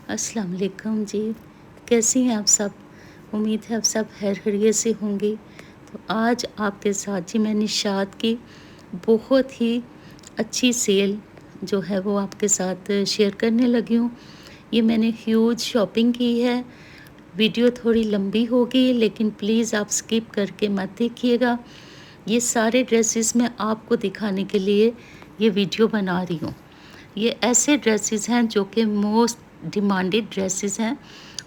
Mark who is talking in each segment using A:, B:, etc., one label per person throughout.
A: अस्सलाम वालेकुम जी। कैसी हैं आप सब? उम्मीद है आप सब खैरियत से होंगी। तो आज आपके साथ जी मैं निशात की बहुत ही अच्छी सेल जो है वो आपके साथ शेयर करने लगी हूँ। ये मैंने ह्यूज शॉपिंग की है। वीडियो थोड़ी लंबी होगी लेकिन प्लीज़ आप स्किप करके मत देखिएगा। ये सारे ड्रेसेस मैं आपको दिखाने के लिए ये वीडियो बना रही हूँ। ये ऐसे ड्रेसेस हैं जो कि मोस्ट डिमांडेड ड्रेसेस हैं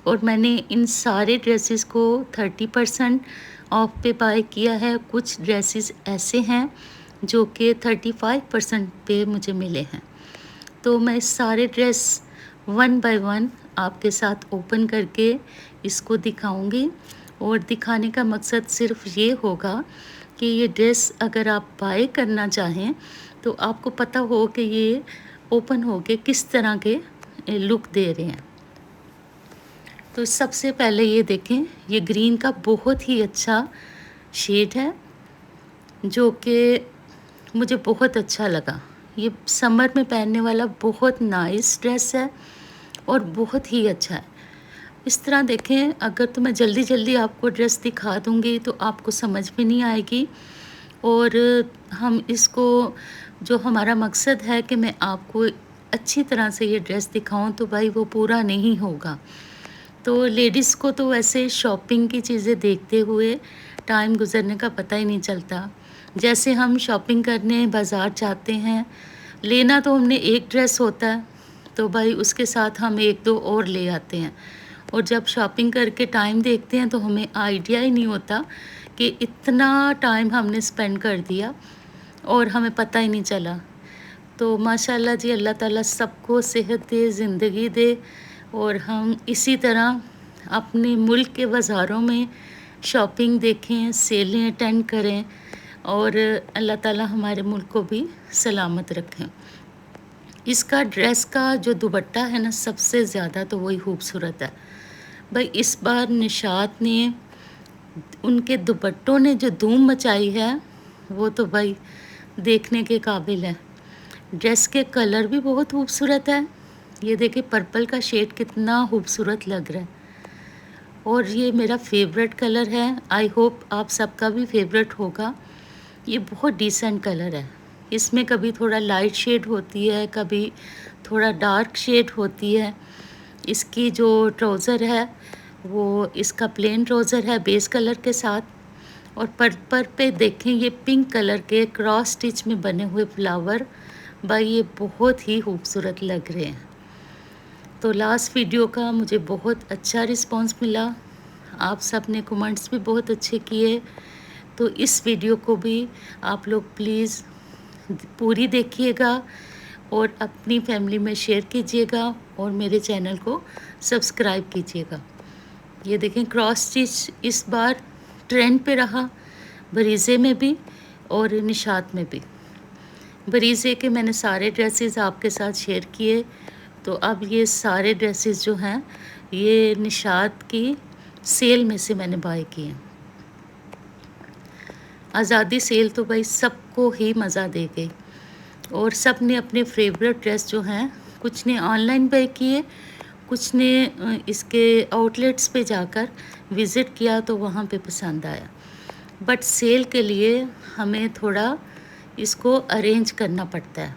A: और मैंने इन सारे ड्रेसेस को 30% ऑफ पे बाय किया है। कुछ ड्रेसेस ऐसे हैं जो कि 35% पे मुझे मिले हैं। तो मैं सारे ड्रेस वन बाय वन आपके साथ ओपन करके इसको दिखाऊंगी और दिखाने का मकसद सिर्फ ये होगा कि ये ड्रेस अगर आप बाय करना चाहें तो आपको पता हो कि ये ओपन होके किस तरह के लुक दे रहे हैं। तो सबसे पहले ये देखें, ये ग्रीन का बहुत ही अच्छा शेड है जो कि मुझे बहुत अच्छा लगा। ये समर में पहनने वाला बहुत नाइस ड्रेस है और बहुत ही अच्छा है। इस तरह देखें, अगर तो मैं जल्दी जल्दी आपको ड्रेस दिखा दूँगी तो आपको समझ में नहीं आएगी और हम इसको जो हमारा मकसद है कि मैं आपको अच्छी तरह से ये ड्रेस दिखाऊं तो भाई वो पूरा नहीं होगा। तो लेडीज़ को तो वैसे शॉपिंग की चीज़ें देखते हुए टाइम गुजरने का पता ही नहीं चलता। जैसे हम शॉपिंग करने बाज़ार जाते हैं, लेना तो हमने एक ड्रेस होता है तो भाई उसके साथ हम एक दो और ले आते हैं और जब शॉपिंग करके टाइम देखते हैं तो हमें आइडिया ही नहीं होता कि इतना टाइम हमने स्पेंड कर दिया और हमें पता ही नहीं चला। तो माशाल्लाह जी, अल्लाह ताला सबको सेहत दे, ज़िंदगी दे और हम इसी तरह अपने मुल्क के बाज़ारों में शॉपिंग देखें, सेलें अटेंड करें और अल्लाह ताला हमारे मुल्क को भी सलामत रखें। इसका ड्रेस का जो दुपट्टा है ना, सबसे ज़्यादा तो वही खूबसूरत है। भाई इस बार निशात ने उनके दुपट्टों ने जो धूम मचाई है वो तो भाई देखने के काबिल है। ड्रेस के कलर भी बहुत खूबसूरत है। ये देखिए पर्पल का शेड कितना खूबसूरत लग रहा है और ये मेरा फेवरेट कलर है। आई होप आप सबका भी फेवरेट होगा। ये बहुत डिसेंट कलर है। इसमें कभी थोड़ा लाइट शेड होती है, कभी थोड़ा डार्क शेड होती है। इसकी जो ट्राउज़र है वो इसका प्लेन ट्राउज़र है बेस कलर के साथ और पर्पल पे देखें ये पिंक कलर के क्रॉस स्टिच में बने हुए फ्लावर, भाई ये बहुत ही खूबसूरत लग रहे हैं। तो लास्ट वीडियो का मुझे बहुत अच्छा रिस्पांस मिला। आप सब ने कमेंट्स भी बहुत अच्छे किए। तो इस वीडियो को भी आप लोग प्लीज़ पूरी देखिएगा और अपनी फैमिली में शेयर कीजिएगा और मेरे चैनल को सब्सक्राइब कीजिएगा। ये देखें क्रॉस स्टिच इस बार ट्रेंड पे रहा, बरीज़े में भी और निशात में भी। बरीज़े के मैंने सारे ड्रेसेस आपके साथ शेयर किए। तो अब ये सारे ड्रेसेस जो हैं ये निशात की सेल में से मैंने बाय किए। आज़ादी सेल तो भाई सबको ही मज़ा दे गई और सब ने अपने फेवरेट ड्रेस जो हैं, कुछ ने ऑनलाइन बाय किए, कुछ ने इसके आउटलेट्स पे जाकर विज़िट किया तो वहाँ पे पसंद आया। बट सेल के लिए हमें थोड़ा इसको अरेंज करना पड़ता है।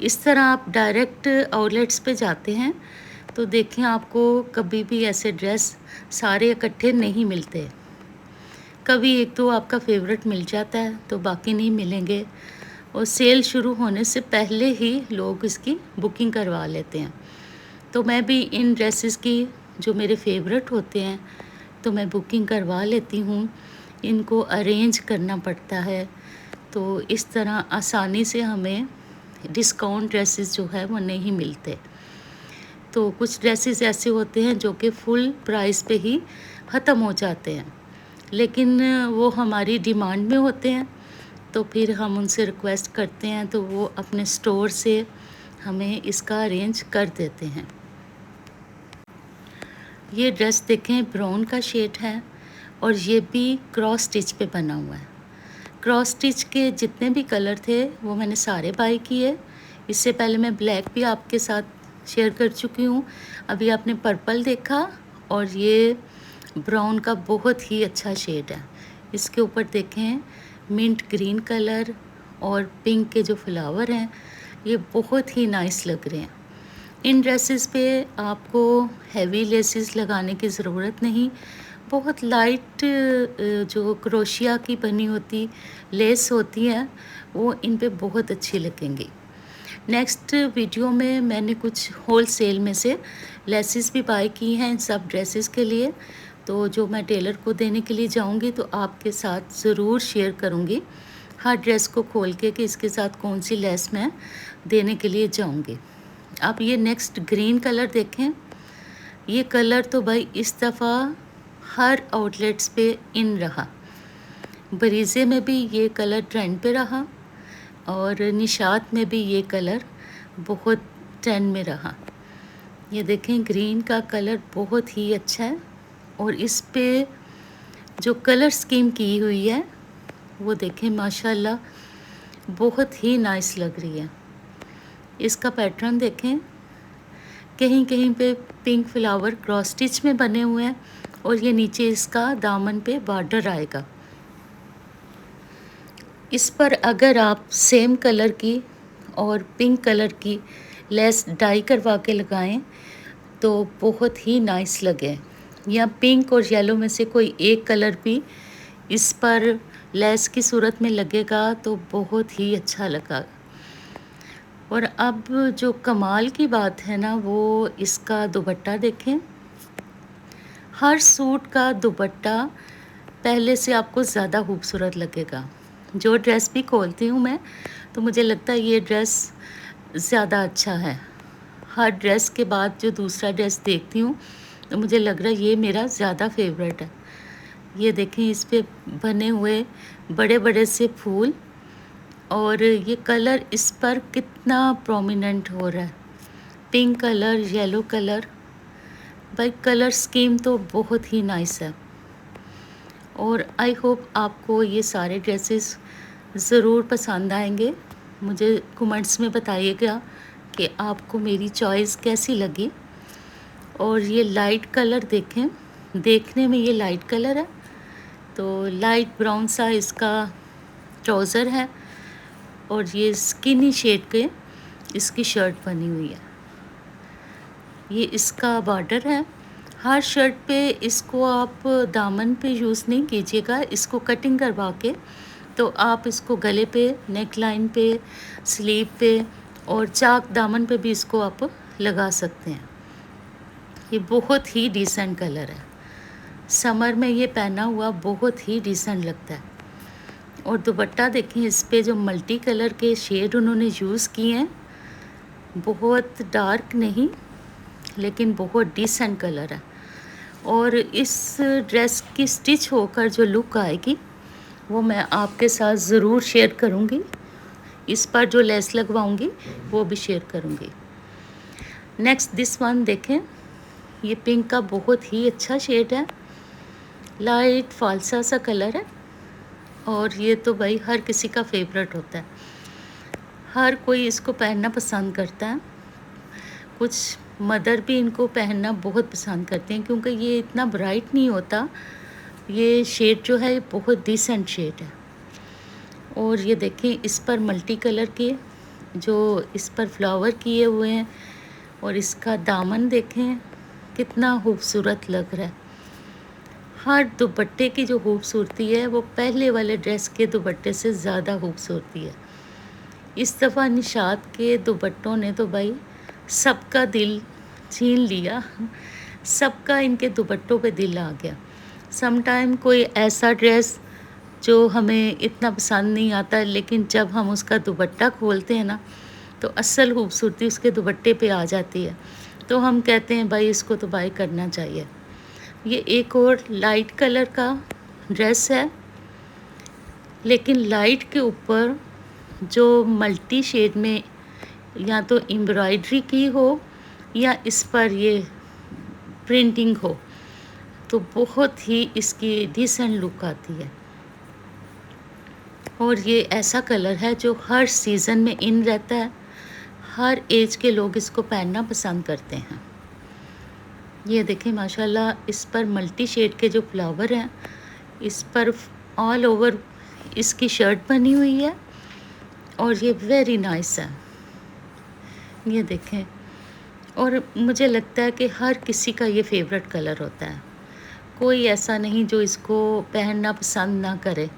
A: इस तरह आप डायरेक्ट आउटलेट्स पे जाते हैं तो देखें आपको कभी भी ऐसे ड्रेस सारे इकट्ठे नहीं मिलते। कभी एक दो आपका फेवरेट मिल जाता है तो बाकी नहीं मिलेंगे और सेल शुरू होने से पहले ही लोग इसकी बुकिंग करवा लेते हैं। तो मैं भी इन ड्रेसेस की जो मेरे फेवरेट होते हैं तो मैं बुकिंग करवा लेती हूँ। इनको अरेंज करना पड़ता है तो इस तरह आसानी से हमें डिस्काउंट ड्रेसेस जो है वो नहीं मिलते। तो कुछ ड्रेसेस ऐसे होते हैं जो कि फुल प्राइस पे ही ख़त्म हो जाते हैं, लेकिन वो हमारी डिमांड में होते हैं तो फिर हम उनसे रिक्वेस्ट करते हैं तो वो अपने स्टोर से हमें इसका अरेंज कर देते हैं। ये ड्रेस देखें ब्राउन का शेड है और ये भी क्रॉस स्टिच पे बना हुआ है। क्रॉस स्टिच के जितने भी कलर थे वो मैंने सारे बाय किए। इससे पहले मैं ब्लैक भी आपके साथ शेयर कर चुकी हूँ। अभी आपने पर्पल देखा और ये ब्राउन का बहुत ही अच्छा शेड है। इसके ऊपर देखें मिंट ग्रीन कलर और पिंक के जो फ्लावर हैं ये बहुत ही नाइस लग रहे हैं। इन ड्रेसेस पे आपको हैवी लेसेस लगाने की ज़रूरत नहीं, बहुत लाइट जो क्रोशिया की बनी होती लेस होती है वो इन पे बहुत अच्छी लगेंगी। नेक्स्ट वीडियो में मैंने कुछ होल सेल में से लेसेस भी बाय की हैं इन सब ड्रेसेस के लिए, तो जो मैं टेलर को देने के लिए जाऊंगी तो आपके साथ ज़रूर शेयर करूंगी हर ड्रेस को खोल के कि इसके साथ कौन सी लेस मैं देने के लिए जाऊंगी। अब ये नेक्स्ट ग्रीन कलर देखें, ये कलर तो भाई इस दफ़ा हर आउटलेट्स पे इन रहा। बरीज़े में भी ये कलर ट्रेंड पे रहा और निशात में भी ये कलर बहुत ट्रेंड में रहा। ये देखें ग्रीन का कलर बहुत ही अच्छा है और इस पे जो कलर स्कीम की हुई है वो देखें माशाल्लाह बहुत ही नाइस लग रही है। इसका पैटर्न देखें, कहीं कहीं पे पिंक फ्लावर क्रॉस स्टिच में बने हुए हैं और ये नीचे इसका दामन पे बॉर्डर आएगा। इस पर अगर आप सेम कलर की और पिंक कलर की लेस डाई करवा के लगाएं तो बहुत ही नाइस लगे, या पिंक और येलो में से कोई एक कलर भी इस पर लेस की सूरत में लगेगा तो बहुत ही अच्छा लगा। और अब जो कमाल की बात है ना वो इसका दुपट्टा देखें। हर सूट का दुपट्टा पहले से आपको ज़्यादा खूबसूरत लगेगा। जो ड्रेस भी खोलती हूँ मैं तो मुझे लगता है ये ड्रेस ज़्यादा अच्छा है। हर ड्रेस के बाद जो दूसरा ड्रेस देखती हूँ तो मुझे लग रहा है ये मेरा ज़्यादा फेवरेट है। ये देखें इस पे बने हुए बड़े बड़े से फूल और ये कलर इस पर कितना प्रोमिनेंट हो रहा है, पिंक कलर येलो कलर, भाई कलर स्कीम तो बहुत ही नाइस है। और आई होप आपको ये सारे ड्रेसेस ज़रूर पसंद आएंगे। मुझे कमेंट्स में बताइएगा कि आपको मेरी चॉइस कैसी लगी। और ये लाइट कलर देखें, देखने में ये लाइट कलर है तो लाइट ब्राउन सा इसका ट्राउज़र है और ये स्किनी शेड के इसकी शर्ट बनी हुई है। ये इसका बॉर्डर है। हर शर्ट पे इसको आप दामन पे यूज़ नहीं कीजिएगा, इसको कटिंग करवा के तो आप इसको गले पे, नेक लाइन पे, स्लीव पे और चाक दामन पे भी इसको आप लगा सकते हैं। ये बहुत ही डिसेंट कलर है, समर में ये पहना हुआ बहुत ही डिसेंट लगता है। और दुपट्टा देखें, इस पे जो मल्टी कलर के शेड उन्होंने यूज़ किए हैं, बहुत डार्क नहीं लेकिन बहुत डिसेंट कलर है। और इस ड्रेस की स्टिच होकर जो लुक आएगी वो मैं आपके साथ ज़रूर शेयर करूँगी। इस पर जो लेस लगवाऊँगी वो भी शेयर करूँगी। नेक्स्ट दिस वन देखें, ये पिंक का बहुत ही अच्छा शेड है, लाइट फालसा सा कलर है और ये तो भाई हर किसी का फेवरेट होता है, हर कोई इसको पहनना पसंद करता है। कुछ मदर भी इनको पहनना बहुत पसंद करते हैं क्योंकि ये इतना ब्राइट नहीं होता, ये शेड जो है बहुत डिसेंट शेड है। और ये देखें इस पर मल्टी कलर के जो इस पर फ्लावर किए हुए हैं और इसका दामन देखें कितना खूबसूरत लग रहा है। हर दुपट्टे की जो खूबसूरती है वो पहले वाले ड्रेस के दुपट्टे से ज़्यादा खूबसूरती है। इस दफ़ा निशात के दुपट्टों ने तो भाई सबका दिल छीन लिया, सबका इनके दुपट्टों पे दिल आ गया। सम टाइम कोई ऐसा ड्रेस जो हमें इतना पसंद नहीं आता लेकिन जब हम उसका दुपट्टा खोलते हैं ना तो असल खूबसूरती उसके दुपट्टे पे आ जाती है, तो हम कहते हैं भाई इसको तो बाय करना चाहिए। ये एक और लाइट कलर का ड्रेस है लेकिन लाइट के ऊपर जो मल्टी शेड में या तो एम्ब्रॉयडरी की हो या इस पर ये प्रिंटिंग हो तो बहुत ही इसकी डिसेंट लुक आती है। और ये ऐसा कलर है जो हर सीज़न में इन रहता है, हर एज के लोग इसको पहनना पसंद करते हैं। ये देखें माशाल्लाह, इस पर मल्टी शेड के जो फ्लावर हैं, इस पर ऑल ओवर इसकी शर्ट बनी हुई है और ये वेरी नाइस है। ये देखें, और मुझे लगता है कि हर किसी का ये फेवरेट कलर होता है, कोई ऐसा नहीं जो इसको पहनना पसंद ना करे।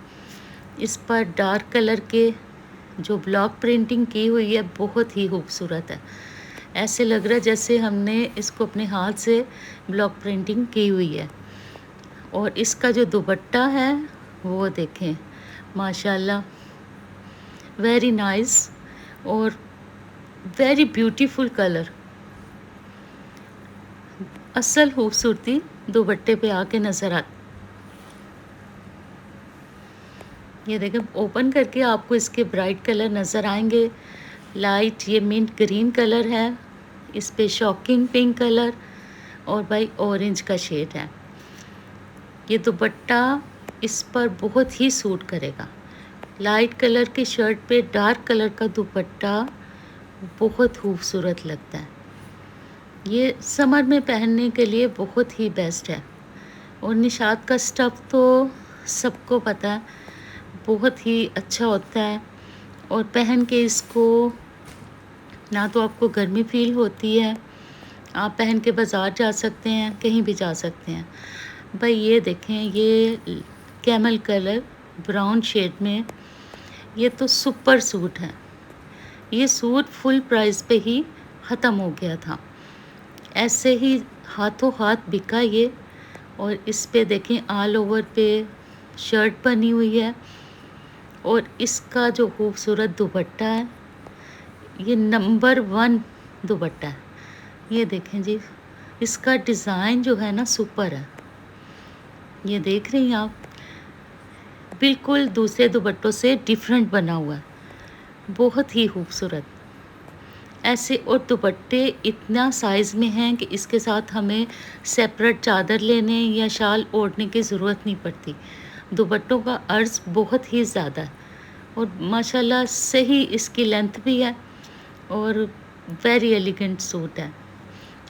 A: इस पर डार्क कलर के जो ब्लॉक प्रिंटिंग की हुई है बहुत ही खूबसूरत है। ऐसे लग रहा है जैसे हमने इसको अपने हाथ से ब्लॉक प्रिंटिंग की हुई है। और इसका जो दुपट्टा है वो देखें माशाल्लाह, वेरी नाइस और वेरी ब्यूटीफुल कलर। असल खूबसूरती दुपट्टे पे आके नज़र आती। ये देखें, ओपन करके आपको इसके ब्राइट कलर नज़र आएंगे। लाइट ये मिंट ग्रीन कलर है, इस पे शॉकिंग पिंक कलर और भाई ऑरेंज का शेड है। ये दुपट्टा इस पर बहुत ही सूट करेगा। लाइट कलर की शर्ट पे डार्क कलर का दुपट्टा बहुत खूबसूरत लगता है। ये समर में पहनने के लिए बहुत ही बेस्ट है। और निशात का स्टफ़ तो सबको पता है, बहुत ही अच्छा होता है। और पहन के इसको ना तो आपको गर्मी फील होती है, आप पहन के बाज़ार जा सकते हैं, कहीं भी जा सकते हैं। भाई ये देखें, ये कैमल कलर ब्राउन शेड में, ये तो सुपर सूट है। ये सूट फुल प्राइस पे ही ख़त्म हो गया था, ऐसे ही हाथों हाथ बिका ये। और इस पे देखें ऑल ओवर पे शर्ट बनी हुई है और इसका जो खूबसूरत दुपट्टा है, ये नंबर 1 दुपट्टा है। ये देखें जी, इसका डिज़ाइन जो है ना सुपर है। ये देख रही हैं आप, बिल्कुल दूसरे दुपट्टों से डिफरेंट बना हुआ है, बहुत ही खूबसूरत। ऐसे और दुपट्टे इतना साइज़ में हैं कि इसके साथ हमें सेपरेट चादर लेने या शाल ओढ़ने की ज़रूरत नहीं पड़ती। दुपट्टों का अर्ज़ बहुत ही ज़्यादा है और माशाल्लाह सही इसकी लेंथ भी है और वेरी एलिगेंट सूट है।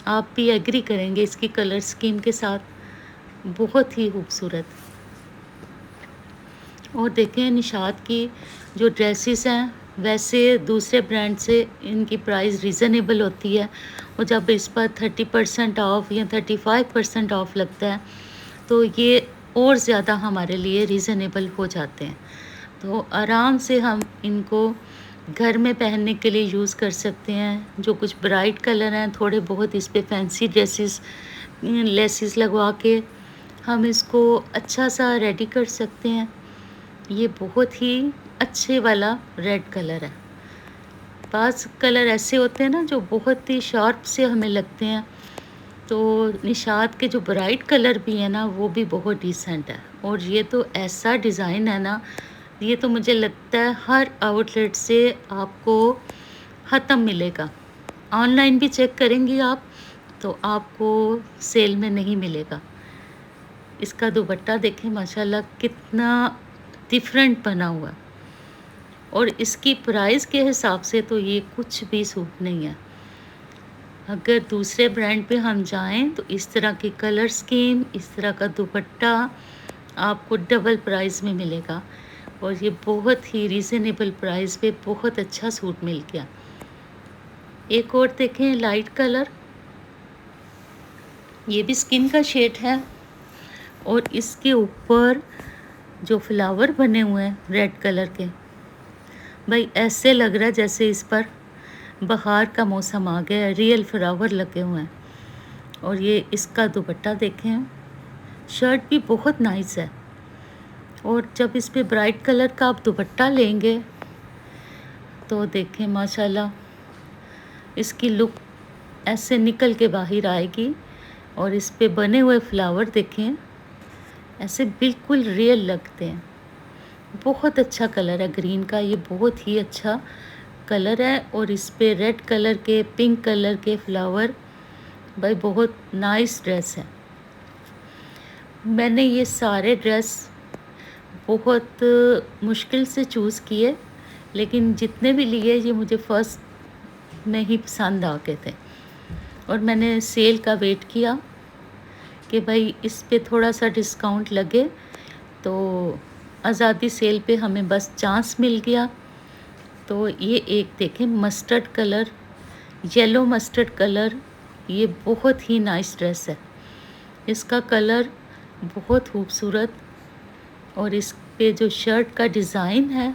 A: आप भी एग्री करेंगे इसकी कलर स्कीम के साथ, बहुत ही खूबसूरत। और देखें निशात की जो ड्रेसेस हैं, वैसे दूसरे ब्रांड से इनकी प्राइस रीज़नेबल होती है और जब इस पर 30% ऑफ या 35% ऑफ लगता है तो ये और ज़्यादा हमारे लिए रीज़नेबल हो जाते हैं। तो आराम से हम इनको घर में पहनने के लिए यूज़ कर सकते हैं। जो कुछ ब्राइट कलर हैं, थोड़े बहुत इस पे फैंसी ड्रेसेस लेसेस लगवा के हम इसको अच्छा सा रेडी कर सकते हैं। ये बहुत ही अच्छे वाला रेड कलर है। बाज़ कलर ऐसे होते हैं ना जो बहुत ही शार्प से हमें लगते हैं, तो निशात के जो ब्राइट कलर भी है ना वो भी बहुत डिसेंट है। और ये तो ऐसा डिज़ाइन है ना, ये तो मुझे लगता है हर आउटलेट से आपको ख़त्म मिलेगा। ऑनलाइन भी चेक करेंगी आप तो आपको सेल में नहीं मिलेगा। इसका दुपट्टा देखें माशाल्लाह कितना डिफरेंट बना हुआ, और इसकी प्राइस के हिसाब से तो ये कुछ भी सूट नहीं है। अगर दूसरे ब्रांड पे हम जाएं तो इस तरह की कलर स्कीम, इस तरह का दुपट्टा आपको डबल प्राइस में मिलेगा और ये बहुत ही रीज़नेबल प्राइस पे बहुत अच्छा सूट मिल गया। एक और देखें लाइट कलर, ये भी स्किन का शेड है और इसके ऊपर जो फ्लावर बने हुए हैं रेड कलर के, भाई ऐसे लग रहा है जैसे इस पर बहार का मौसम आ गया है, रियल फ्लावर लगे हुए हैं। और ये इसका दुपट्टा देखें, शर्ट भी बहुत नाइस है। और जब इस पे ब्राइट कलर का आप दुपट्टा लेंगे तो देखें माशाल्लाह इसकी लुक ऐसे निकल के बाहर आएगी। और इस पे बने हुए फ्लावर देखें, ऐसे बिल्कुल रियल लगते हैं। बहुत अच्छा कलर है ग्रीन का, ये बहुत ही अच्छा कलर है। और इस पे रेड कलर के, पिंक कलर के फ्लावर, भाई बहुत नाइस ड्रेस है। मैंने ये सारे ड्रेस बहुत मुश्किल से चूज़ किए, लेकिन जितने भी लिए ये मुझे फर्स्ट में ही पसंद आ गए थे और मैंने सेल का वेट किया कि भाई इस पे थोड़ा सा डिस्काउंट लगे। तो आज़ादी सेल पे हमें बस चांस मिल गया। तो ये एक देखें mustard colour, yellow mustard colour, ये बहुत ही नाइस ड्रेस है। इसका कलर बहुत खूबसूरत और इस पे जो शर्ट का डिज़ाइन है,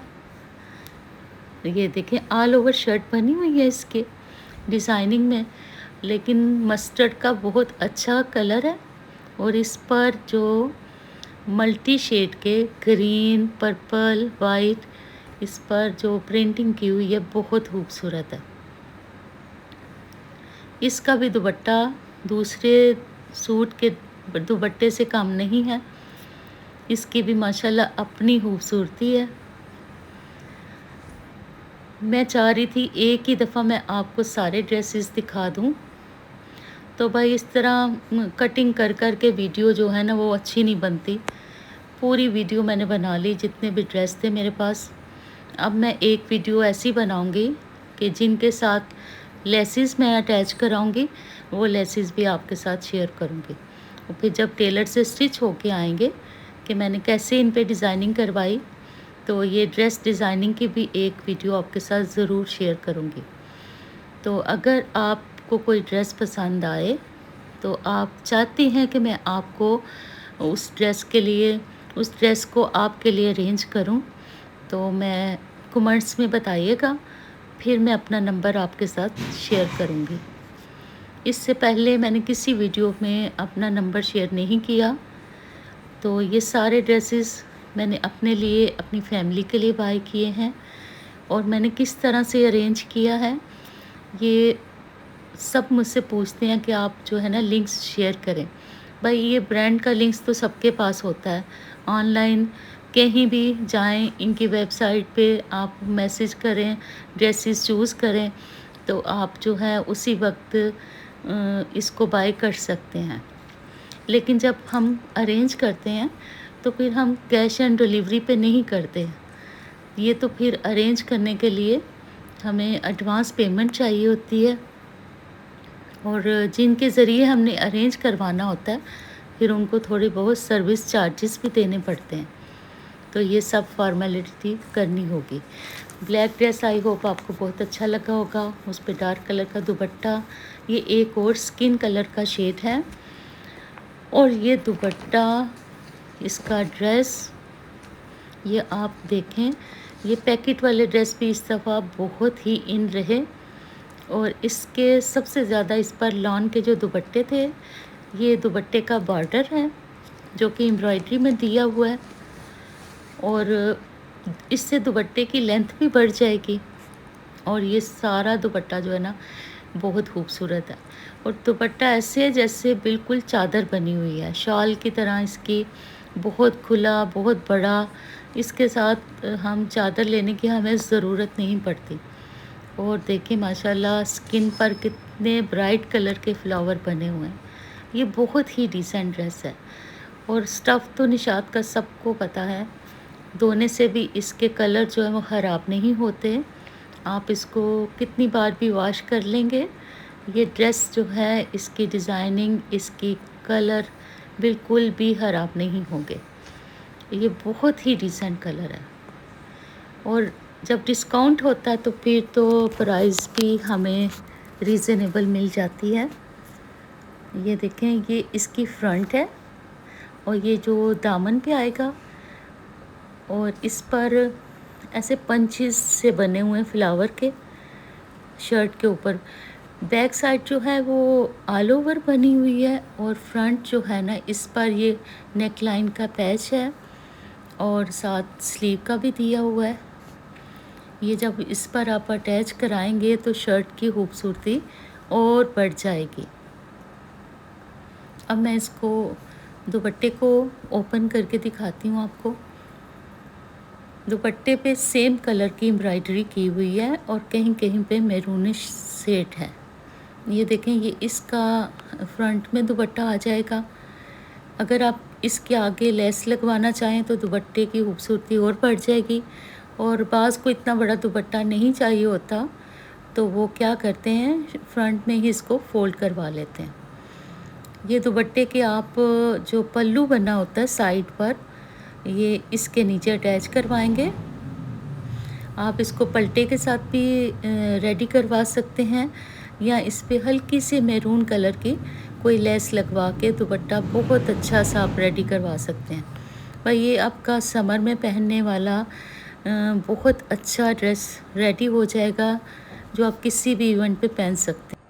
A: ये देखें ऑल ओवर शर्ट बनी हुई है इसके डिज़ाइनिंग में, लेकिन मस्टर्ड का बहुत अच्छा कलर है और इस पर जो मल्टी शेड के ग्रीन, पर्पल, वाइट, इस पर जो प्रिंटिंग की हुई है बहुत खूबसूरत है। इसका भी दुपट्टा दूसरे सूट के दुपट्टे से कम नहीं है। इसकी भी माशाल्लाह अपनी खूबसूरती है। मैं चाह रही थी एक ही दफ़ा मैं आपको सारे ड्रेसेस दिखा दूं, तो भाई इस तरह कटिंग कर कर के वीडियो जो है ना वो अच्छी नहीं बनती। पूरी वीडियो मैंने बना ली जितने भी ड्रेस थे मेरे पास। अब मैं एक वीडियो ऐसी बनाऊंगी कि जिनके साथ लेसिस मैं अटैच कराऊंगी, वो लेसिस भी आपके साथ शेयर करूंगी। और फिर जब टेलर से स्टिच होके आएंगे कि मैंने कैसे इन पे डिज़ाइनिंग करवाई, तो ये ड्रेस डिज़ाइनिंग की भी एक वीडियो आपके साथ ज़रूर शेयर करूंगी। तो अगर आपको कोई ड्रेस पसंद आए तो आप चाहती हैं कि मैं आपको उस ड्रेस को आपके लिए अरेंज करूं, तो मैं कमेंट्स में बताइएगा, फिर मैं अपना नंबर आपके साथ शेयर करूंगी। इससे पहले मैंने किसी वीडियो में अपना नंबर शेयर नहीं किया। तो ये सारे ड्रेसेस मैंने अपने लिए, अपनी फैमिली के लिए बाय किए हैं और मैंने किस तरह से अरेंज किया है, ये सब मुझसे पूछते हैं कि आप जो है ना लिंक्स शेयर करें। भाई ये ब्रांड का लिंक्स तो सबके पास होता है, ऑनलाइन कहीं भी जाएं, इनकी वेबसाइट पे आप मैसेज करें, ड्रेसेस चूज़ करें, तो आप जो है उसी वक्त इसको बाय कर सकते हैं। लेकिन जब हम अरेंज करते हैं तो फिर हम कैश ऑन डिलीवरी पे नहीं करते। ये तो फिर अरेंज करने के लिए हमें एडवांस पेमेंट चाहिए होती है और जिनके ज़रिए हमने अरेंज करवाना होता है फिर उनको थोड़े बहुत सर्विस चार्जेस भी देने पड़ते हैं। तो ये सब फॉर्मेलिटी करनी होगी। ब्लैक ड्रेस आई होप आपको बहुत अच्छा लगा होगा। उस पर डार्क कलर का दुपट्टा, ये एक और स्किन कलर का शेड है और ये दुपट्टा, इसका ड्रेस, ये आप देखें, ये पैकेट वाले ड्रेस भी इस दफ़ा बहुत ही इन रहे और इसके सबसे ज़्यादा इस पर लॉन के जो दुपट्टे थे, ये दुपट्टे का बॉर्डर है जो कि एम्ब्रॉयडरी में दिया हुआ है और इससे दुपट्टे की लेंथ भी बढ़ जाएगी और ये सारा दुपट्टा जो है ना बहुत खूबसूरत है और दुपट्टा ऐसे जैसे बिल्कुल चादर बनी हुई है, शॉल की तरह इसकी, बहुत खुला, बहुत बड़ा। इसके साथ हम चादर लेने की हमें ज़रूरत नहीं पड़ती। और देखिए माशाल्लाह स्किन पर कितने ब्राइट कलर के फ्लावर बने हुए हैं। ये बहुत ही डिसेंट ड्रेस है और स्टफ़ तो निशात का सबको पता है, धोने से भी इसके कलर जो है वो ख़राब नहीं होते। आप इसको कितनी बार भी वॉश कर लेंगे, ये ड्रेस जो है, इसकी डिज़ाइनिंग, इसकी कलर बिल्कुल भी ख़राब नहीं होंगे। ये बहुत ही डिसेंट कलर है और जब डिस्काउंट होता है तो फिर तो प्राइस भी हमें रीज़नेबल मिल जाती है। ये देखें, ये इसकी फ्रंट है और ये जो दामन पे आएगा और इस पर ऐसे पंचेस से बने हुए फ्लावर के शर्ट के ऊपर। बैक साइड जो है वो ऑल ओवर बनी हुई है और फ्रंट जो है ना, इस पर ये नेक लाइन का पैच है और साथ स्लीव का भी दिया हुआ है। ये जब इस पर आप अटैच कराएंगे तो शर्ट की खूबसूरती और बढ़ जाएगी। अब मैं इसको दुपट्टे को ओपन करके दिखाती हूँ आपको। दुपट्टे पे सेम कलर की एम्ब्रॉयडरी की हुई है और कहीं कहीं पे मैरूनिश शेड है। ये देखें, ये इसका फ्रंट में दुपट्टा आ जाएगा। अगर आप इसके आगे लेस लगवाना चाहें तो दुपट्टे की खूबसूरती और बढ़ जाएगी और बाज़ को इतना बड़ा दुपट्टा नहीं चाहिए होता, तो वो क्या करते हैं, फ्रंट में ही इसको फ़ोल्ड करवा लेते हैं। ये दुपट्टे के आप जो पल्लू बना होता है साइड पर, ये इसके नीचे अटैच करवाएंगे। आप इसको पल्टे के साथ भी रेडी करवा सकते हैं, या इस पे हल्की सी मैरून कलर की कोई लेस लगवा के दुपट्टा बहुत अच्छा सा आप रेडी करवा सकते हैं। भाई ये आपका समर में पहनने वाला बहुत अच्छा ड्रेस रेडी हो जाएगा, जो आप किसी भी इवेंट पे पहन सकते हैं।